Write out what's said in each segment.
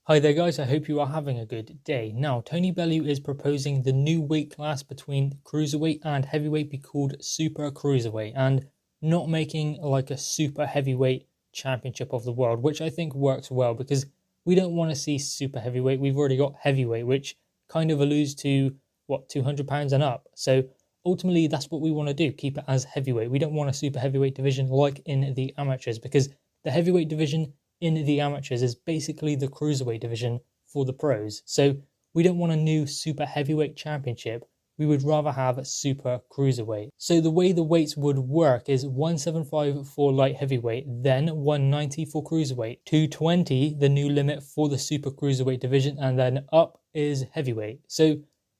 Hi there guys, I hope you are having a good day. Now, Tony Bellew is proposing the new weight class between Cruiserweight and Heavyweight be called Super Cruiserweight and not making like a Super Heavyweight Championship of the world, which I think works well because we don't want to see Super Heavyweight. We've already got Heavyweight, which kind of alludes to, what, 200 pounds and up. So ultimately, that's what we want to do, keep it as Heavyweight. We don't want a Super Heavyweight division like in the amateurs because the Heavyweight division in the amateurs is basically the Cruiserweight division for the pros. So we don't want a new Super Heavyweight Championship. We would rather have a Super Cruiserweight. So the way the weights would work is 175 for light heavyweight, then 190 for Cruiserweight, 220 the new limit for the Super Cruiserweight division, and then up is heavyweight. So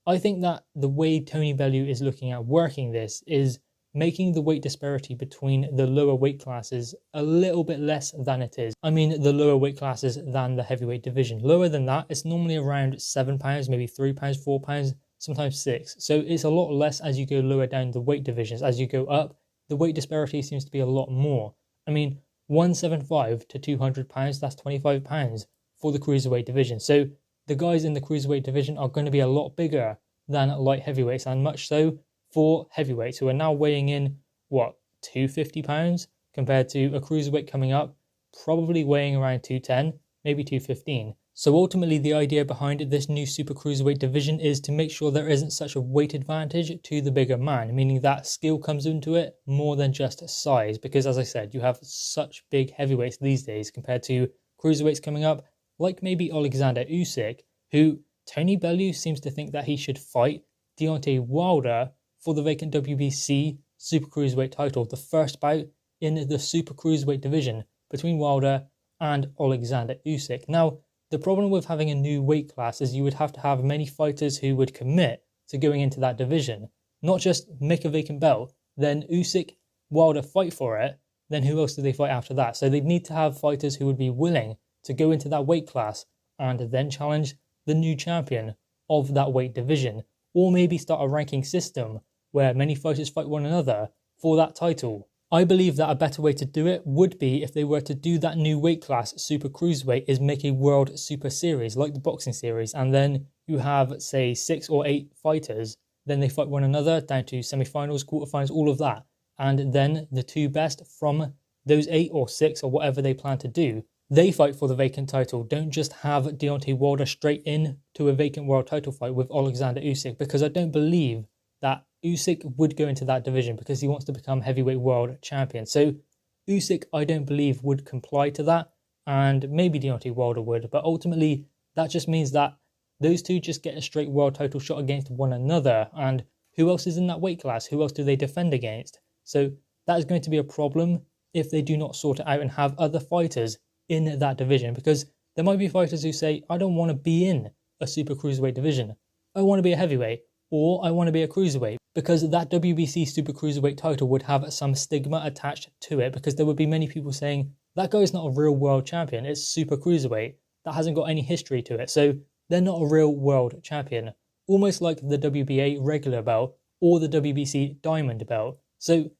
I think that the way Tony Bellew is looking at working this is making the weight disparity between the lower weight classes a little bit less than it is. I mean, the lower weight classes than the heavyweight division. Lower than that, it's normally around £7, maybe £3, £4, sometimes £6. So it's a lot less as you go lower down the weight divisions. As you go up, the weight disparity seems to be a lot more. I mean, 175 to £200, that's £25 for the cruiserweight division. So the guys in the cruiserweight division are going to be a lot bigger than light heavyweights, and much so for heavyweights, who are now weighing in, what, £250 compared to a cruiserweight coming up, probably weighing around 210, maybe 215. So ultimately the idea behind this new super cruiserweight division is to make sure there isn't such a weight advantage to the bigger man, meaning that skill comes into it more than just size, because as I said, you have such big heavyweights these days compared to cruiserweights coming up, like maybe Oleksandr Usyk, who Tony Bellew seems to think that he should fight Deontay Wilder for the vacant WBC Super Cruiserweight title, the first bout in the Super Cruiserweight division between Wilder and Oleksandr Usyk. Now, the problem with having a new weight class is you would have to have many fighters who would commit to going into that division, not just make a vacant belt, then Usyk, Wilder fight for it, then who else do they fight after that? So they'd need to have fighters who would be willing to go into that weight class and then challenge the new champion of that weight division, or maybe start a ranking system where many fighters fight one another for that title. I believe that a better way to do it would be if they were to do that new weight class, Super Cruiserweight, is make a World Super Series, like the boxing series, and then you have, say, 6 or 8 fighters, then they fight one another down to semi-finals, quarterfinals, all of that, and then the 2 best from those 8 or 6 or whatever they plan to do, they fight for the vacant title. Don't just have Deontay Wilder straight in to a vacant world title fight with Oleksandr Usyk, because I don't believe that Usyk would go into that division because he wants to become heavyweight world champion. So Usyk, I don't believe, would comply to that, and maybe Deontay Wilder would, but ultimately that just means that those two just get a straight world title shot against one another, and who else is in that weight class? Who else do they defend against? So that is going to be a problem if they do not sort it out and have other fighters in that division, because there might be fighters who say, I don't want to be in a super cruiserweight division. I want to be a heavyweight, or I want to be a cruiserweight, because that WBC Super Cruiserweight title would have some stigma attached to it, because there would be many people saying, that guy's not a real world champion, it's Super Cruiserweight, that hasn't got any history to it, so they're not a real world champion. Almost like the WBA regular belt, or the WBC Diamond belt. So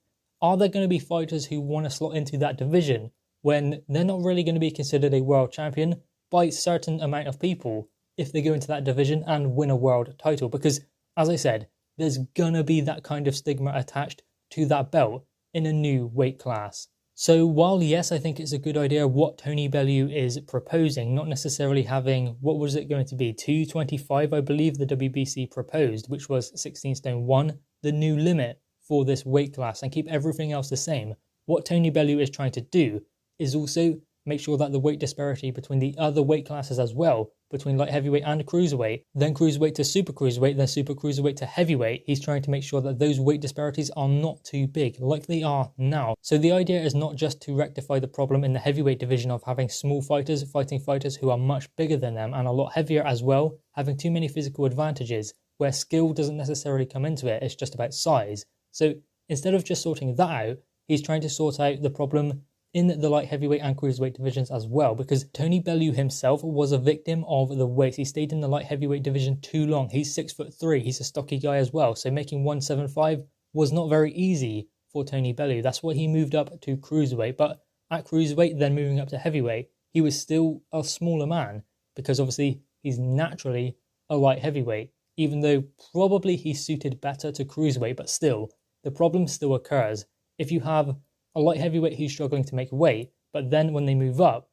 are there going to be fighters who want to slot into that division when they're not really going to be considered a world champion by a certain amount of people if they go into that division and win a world title? Because, as I said, there's gonna be that kind of stigma attached to that belt in a new weight class. So while yes, I think it's a good idea what Tony Bellew is proposing, not necessarily having, what was it going to be, 225 I believe the WBC proposed, which was 16 stone 1, the new limit for this weight class, and keep everything else the same. What Tony Bellew is trying to do is also make sure that the weight disparity between the other weight classes as well, between light heavyweight and cruiserweight, then cruiserweight to super cruiserweight, then super cruiserweight to heavyweight, he's trying to make sure that those weight disparities are not too big, like they are now. So the idea is not just to rectify the problem in the heavyweight division of having small fighters fighting fighters who are much bigger than them and a lot heavier as well, having too many physical advantages, where skill doesn't necessarily come into it, it's just about size. So instead of just sorting that out, he's trying to sort out the problem in the light heavyweight and cruiserweight divisions as well, because Tony Bellew himself was a victim of the weight. He stayed in the light heavyweight division too long. He's 6'3", he's a stocky guy as well, so making 175 was not very easy for Tony Bellew. That's why he moved up to cruiserweight, but at cruiserweight, then moving up to heavyweight, he was still a smaller man. because obviously he's naturally a light heavyweight, even though probably he's suited better to cruiserweight, but still, the problem still occurs. If you have a light heavyweight who's struggling to make weight, but then when they move up,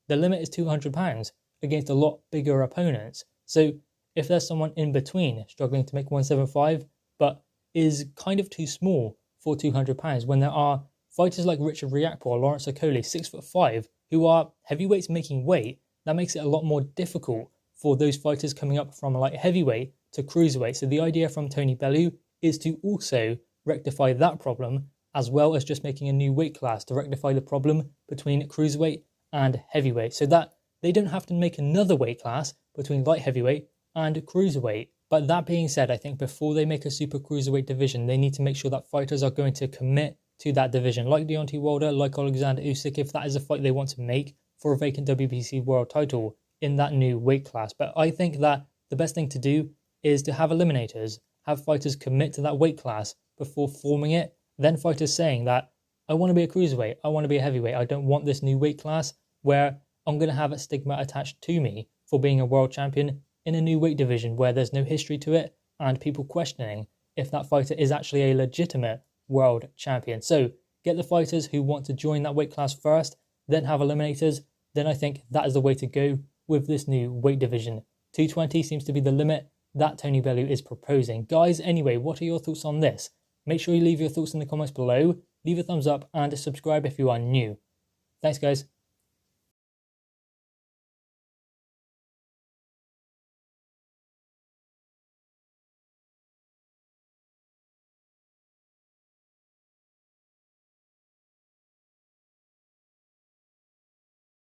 the limit is £200 against a lot bigger opponents. So if there's someone in between struggling to make 175, but is kind of too small for £200, when there are fighters like Richard Riakporhe or Lawrence Okoli, 6'5", who are heavyweights making weight, that makes it a lot more difficult for those fighters coming up from a light heavyweight to cruiserweight. So the idea from Tony Bellew is to also rectify that problem, as well as just making a new weight class to rectify the problem between cruiserweight and heavyweight, so that they don't have to make another weight class between light heavyweight and cruiserweight. But that being said, I think before they make a super cruiserweight division, they need to make sure that fighters are going to commit to that division, like Deontay Wilder, like Oleksandr Usyk, if that is a fight they want to make for a vacant WBC world title in that new weight class. But I think that the best thing to do is to have eliminators, have fighters commit to that weight class before forming it, then fighters saying that I want to be a cruiserweight, I want to be a heavyweight, I don't want this new weight class where I'm going to have a stigma attached to me for being a world champion in a new weight division where there's no history to it and people questioning if that fighter is actually a legitimate world champion. So get the fighters who want to join that weight class first, then have eliminators. Then I think that is the way to go with this new weight division. 220 seems to be the limit that Tony Bellew is proposing. Guys, anyway, what are your thoughts on this? Make sure you leave your thoughts in the comments below, leave a thumbs up and subscribe if you are new. Thanks guys.